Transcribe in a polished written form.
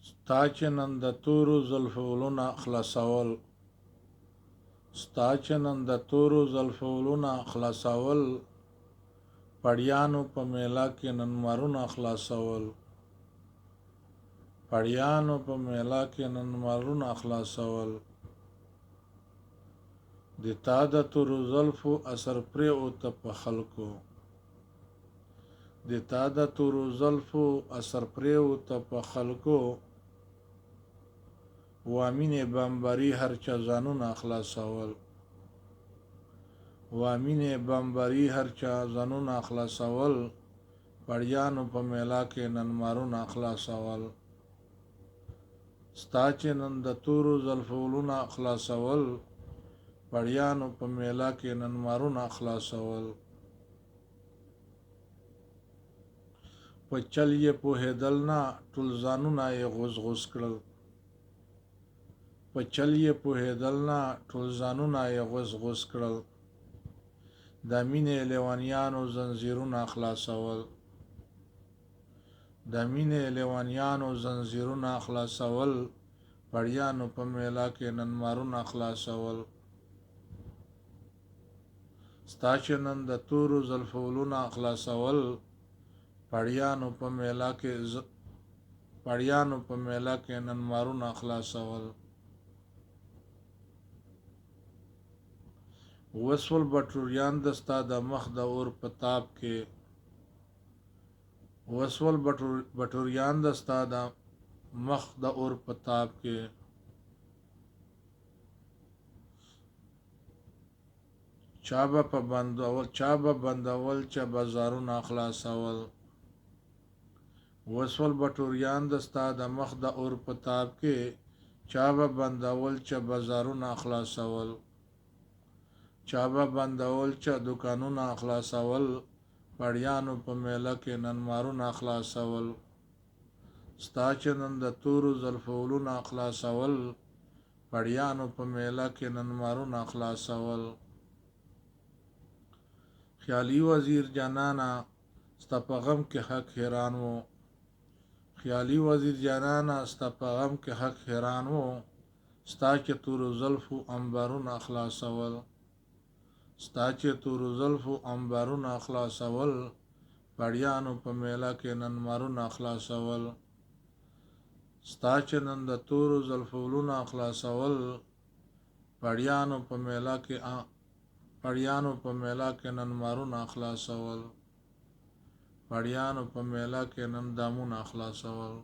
ستا چې نن د تورو زلفو ولونه خلاصول، ستا چې نن د تورو زلفو ولونه خلاصول، پړیانو په میله کې نن مرونه خلاصول، پړیانو په میله کې نن مرونه خلاصول. د تا د تورو زلفو اثر پرېوته په خلکو، د تا د تورو زلفو اثر پرېوته په خلکو، وامینې بمبري هر چا ځانونه خلاصول، وامینې بمبري هر چا ځانونه خلاصول، پړیانو په میله کې نن مرونه خلاصول. ستا چې نن د تورو زلفو ولونه خلاصول، پړیانو په میله کې نن مرونه خلاصول. په چل یې پوهېدل نه ټول ځانونه یې غوز غوز کړل، په چل یې پوهېدل نه ټول ځانونه یې غوز غوز کړل، د مینې لیونیانو زنځیرونه خلاصول، د مینې لیونیانو زنځیرونه خلاصول، پړیانو په میله کې نن مرونه خلاصول. ستا چې نن د تورو زلفو ولونه خلاصول، پړیانو په میله کې نن مرونه خلاصول. وسول بټوریان د ستا د مخ د اور په تاب کې، وسول بټوریان د ستا د مخ د اور په تاب کې، چا به بندول چا بازارونه خلاصول. وسول بټوریان د ستا د مخ د اور په تاب کې، چا به بندول چا بازارونه خلاصول، چا به بندول چا دکانونه خلاصول، پړیانو په میله کې نن مرونه خلاصول. ستا چې نن د تورو زلفو ولونه خلاصول، پړیانو په میله کې نن مرونه خلاصول. خیالي وزیر جانانه ستا په غم کې حق حیران و، خیالي وزیر جانانه ستا په غم کې حق حیران و، ستا چې تورو زلفو عنبرونه خلاصول، ستا چې تورو زلفو عنبرونه خلاصول، پړیانو په میله کې نن مرونه خلاصول. ستا چې نن د تورو زلفو ولونه خلاصول، پړیانو په میله کې نن مرونه خلاصول، پړیانو په میله کې نن دامونه خلاصول.